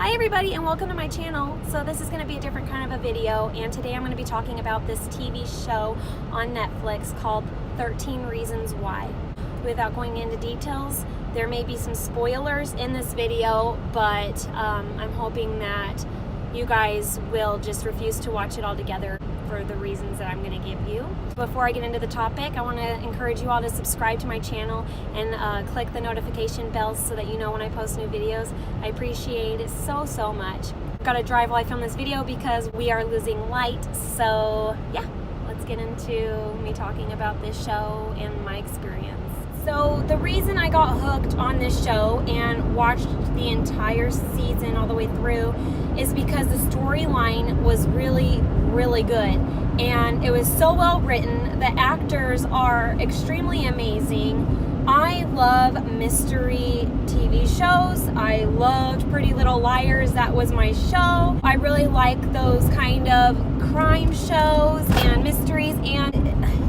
Hi everybody and welcome to my channel. So this is going to be a different kind of a video, and today I'm going to be talking about this TV show on Netflix called 13 Reasons Why. Without going into details, there may be some spoilers in this video, but I'm hoping that you guys will just refuse to watch it altogether for the reasons that I'm going to give you. Before I get into the topic, I want to encourage you all to subscribe to my channel and click the notification bell so that you know when I post new videos. I appreciate it so much. I've got to drive while I film this video because we are losing light, so yeah, let's get into me talking about this show and my experience. So the reason I got hooked on this show and watched the entire season all the way through is because the storyline was really good, and it was so well written. The actors are extremely amazing. I love mystery TV shows. I loved Pretty Little Liars. That was my show. I really like those kind of crime shows and mysteries, and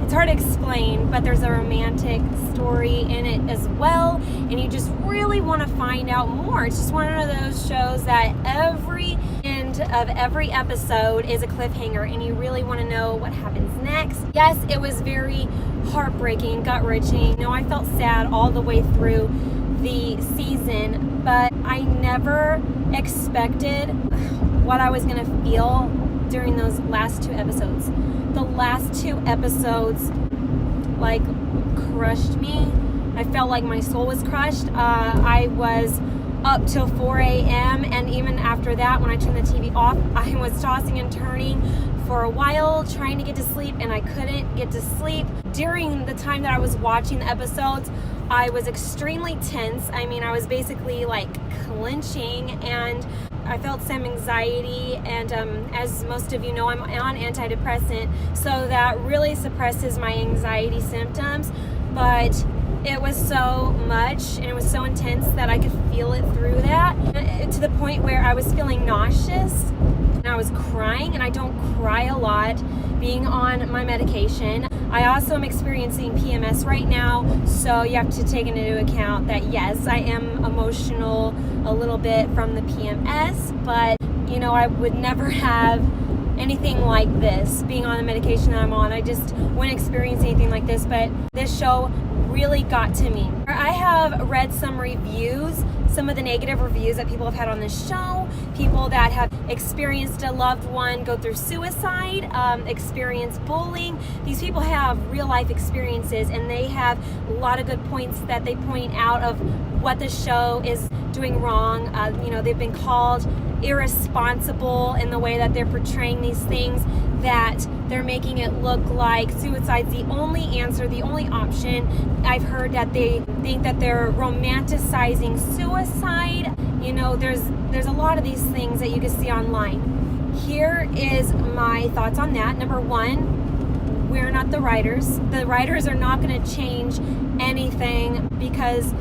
it's hard to explain, but there's a romantic story in it as well, and you just really want to find out more. It's just one of those shows that every end of every episode is a cliffhanger, and you really want to know what happens next. Yes, it was very heartbreaking, gut-wrenching. No, I felt sad all the way through the season, but I never expected what I was going to feel during those last two episodes. The last two episodes like crushed me. I felt like my soul was crushed. I was up till 4 a.m. and even after that, when I turned the TV off, I was tossing and turning for a while trying to get to sleep, and I couldn't get to sleep. During the time that I was watching the episodes, I was extremely tense. I mean, I was basically like clenching, and I felt some anxiety, and as most of you know, I'm on antidepressant, so that really suppresses my anxiety symptoms. But it was so much and it was so intense that I could feel it through that, to the point where I was feeling nauseous and I was crying, and I don't cry a lot being on my medication. I also am experiencing PMS right now, so you have to take into account that yes, I am emotional a little bit from the PMS, but you know, I would never have anything like this being on the medication that I'm on. I just wouldn't experience anything like this, but this show really got to me. I have read some reviews, some of the negative reviews that people have had on this show, people that have experienced a loved one go through suicide, experienced bullying. These people have real life experiences, and they have a lot of good points that they point out of what the show is doing wrong. You know, they've been called irresponsible in the way that they're portraying these things, that they're making it look like suicide's the only answer, the only option. I've heard that they think that they're romanticizing suicide. You know, there's a lot of these things that you can see online. Here is my thoughts on that. Number one, we're not the writers. The writers are not going to change anything because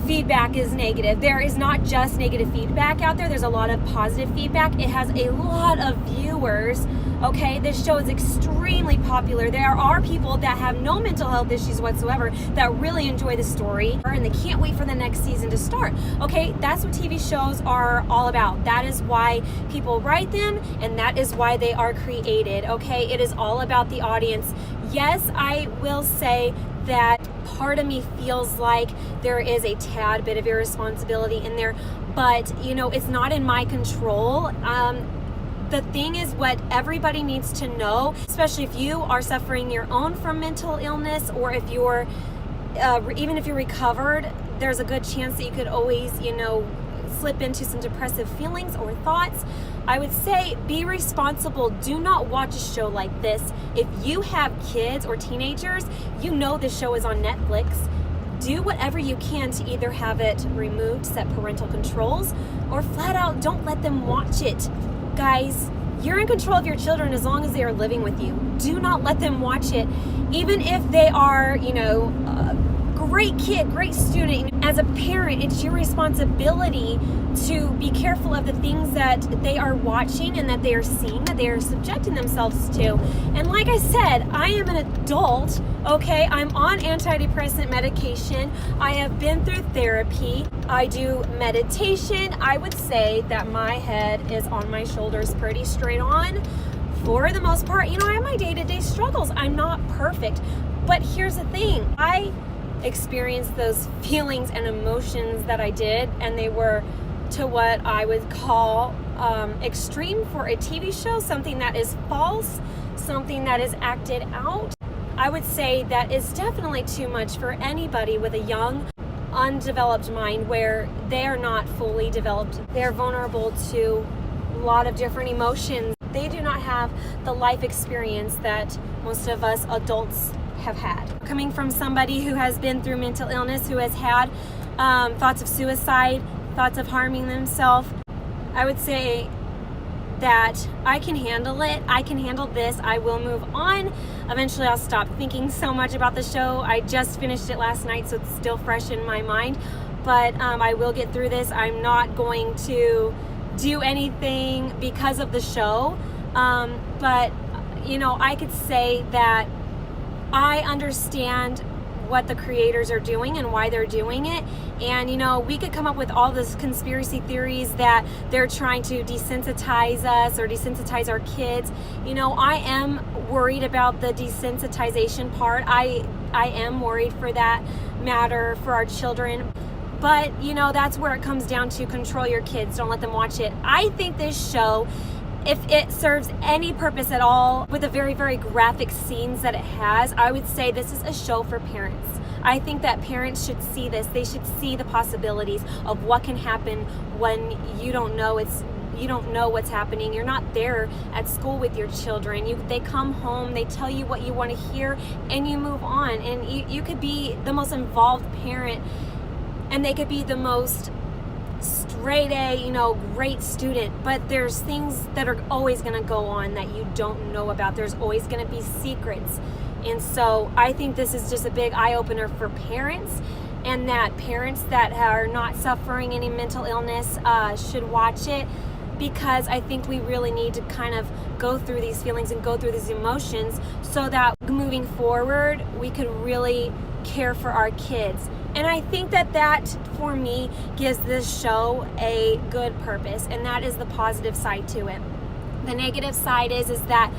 feedback is negative. There is not just negative feedback out there. There's a lot of positive feedback. It has a lot of viewers. Okay, this show is extremely popular. There are people that have no mental health issues whatsoever that really enjoy the story, and they can't wait for the next season to start. Okay, that's what TV shows are all about. That is why people write them, and that is why they are created. Okay, it is all about the audience. Yes, I will say that part of me feels like there is a tad bit of irresponsibility in there, but you know, it's not in my control. The thing is, what everybody needs to know, especially if you are suffering your own from mental illness, or if you're even if you're recovered, there's a good chance that you could always, you know, slip into some depressive feelings or thoughts. I would say be responsible. Do not watch a show like this. If you have kids or teenagers, you know this show is on Netflix. Do whatever you can to either have it removed, set parental controls, or flat out don't let them watch it. Guys, you're in control of your children as long as they are living with you. Do not let them watch it, even if they are, you know, great great kid, great student. As a parent, it's your responsibility to be careful of the things that they are watching and that they are seeing, that they are subjecting themselves to. And like I said, I am an adult, okay? I'm on antidepressant medication. I have been through therapy. I do meditation. I would say that my head is on my shoulders pretty straight on for the most part. You know, I have my day-to-day struggles. I'm not perfect. But here's the thing. I experienced those feelings and emotions that I did, and they were to what I would call extreme for a TV show, something that is false, something that is acted out. I would say that is definitely too much for anybody with a young, undeveloped mind where they are not fully developed. They're vulnerable to a lot of different emotions. They do not have the life experience that most of us adults have had. Coming from somebody who has been through mental illness, who has had thoughts of suicide, thoughts of harming themselves, I would say that I can handle it. I can handle this. I will move on. Eventually I'll stop thinking so much about the show. I just finished it last night, so it's still fresh in my mind. But I will get through this. I'm not going to do anything because of the show. But, you know, I could say that I understand what the creators are doing and why they're doing it. And, you know, we could come up with all this conspiracy theories that they're trying to desensitize us or desensitize our kids. You know, I am worried about the desensitization part. I am worried for that matter for our children. But, you know, that's where it comes down to: control your kids. Don't let them watch it. I think this show, if it serves any purpose at all, with the very, very graphic scenes that it has, I would say this is a show for parents. I think that parents should see this. They should see the possibilities of what can happen when you don't know what's happening. You're not there at school with your children. They come home, they tell you what you want to hear, and you move on. And you could be the most involved parent, and they could be the most straight A, you know, great student, but there's things that are always going to go on that you don't know about. There's always going to be secrets. And so I think this is just a big eye-opener for parents, and that parents that are not suffering any mental illness should watch it, because I think we really need to kind of go through these feelings and go through these emotions so that moving forward we could really care for our kids. And I think that for me gives this show a good purpose, and that is the positive side to it. The negative side is that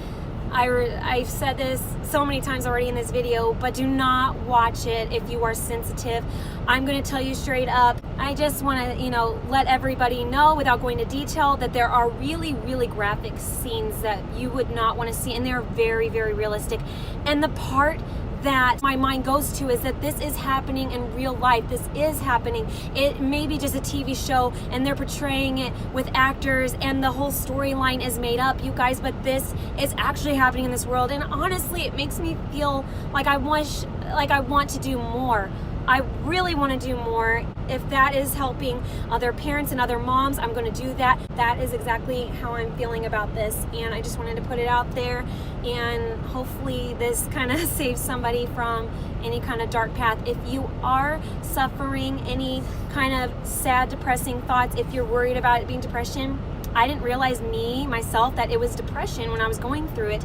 I've said this so many times already in this video, but do not watch it if you are sensitive. I'm going to tell you straight up. I just want to, you know, let everybody know without going into detail that there are really, really graphic scenes that you would not want to see, and they're very, very realistic. And the part that my mind goes to is that this is happening in real life. This is happening. It may be just a TV show and they're portraying it with actors and the whole storyline is made up, you guys, but this is actually happening in this world. And honestly, it makes me feel like I want to do more. I really want to do more. If that is helping other parents and other moms, I'm going to do that. That is exactly how I'm feeling about this, and I just wanted to put it out there, and hopefully this kind of saves somebody from any kind of dark path. If you are suffering any kind of sad, depressing thoughts, if you're worried about it being depression, I didn't realize myself that it was depression when I was going through it.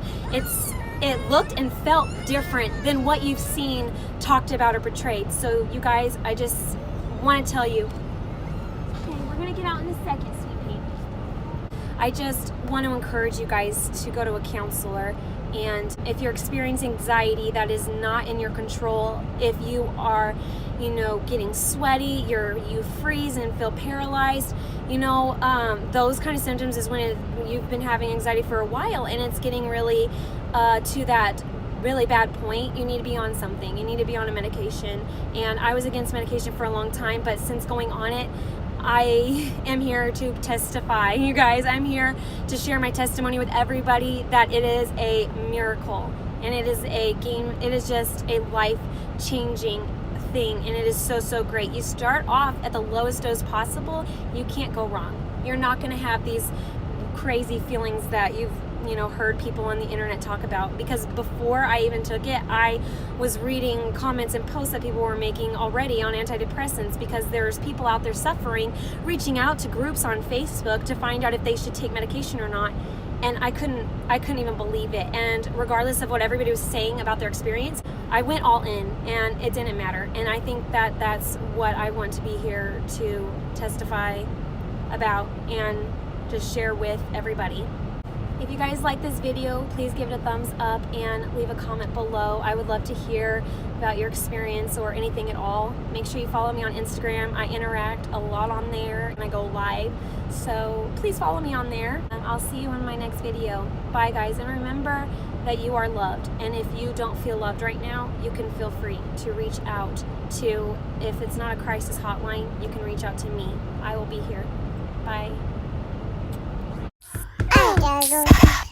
It looked and felt different than what you've seen talked about or portrayed. So you guys, I just want to tell you. Okay, we're going to get out in a second, sweet pea. I just want to encourage you guys to go to a counselor. And if you're experiencing anxiety that is not in your control, if you are, you know, getting sweaty, you freeze and feel paralyzed, you know, those kind of symptoms is when you've been having anxiety for a while and it's getting really to that really bad point. You need to be on something. You need to be on a medication. And I was against medication for a long time, but since going on it, I am here to testify, you guys. I'm here to share my testimony with everybody that it is a miracle, and it is just a life-changing thing, and it is so, so great. You start off at the lowest dose possible, you can't go wrong. You're not going to have these crazy feelings that you've heard people on the internet talk about. Because before I even took it, I was reading comments and posts that people were making already on antidepressants, because there's people out there suffering, reaching out to groups on Facebook to find out if they should take medication or not. And I couldn't even believe it. And regardless of what everybody was saying about their experience, I went all in, and it didn't matter. And I think that that's what I want to be here to testify about and just share with everybody. If you guys like this video, please give it a thumbs up and leave a comment below. I would love to hear about your experience or anything at all. Make sure you follow me on Instagram. I interact a lot on there and I go live. So please follow me on there. I'll see you in my next video. Bye guys, and remember that you are loved. And if you don't feel loved right now, you can feel free to reach out to, if it's not a crisis hotline, you can reach out to me. I will be here. Bye. I gotta go.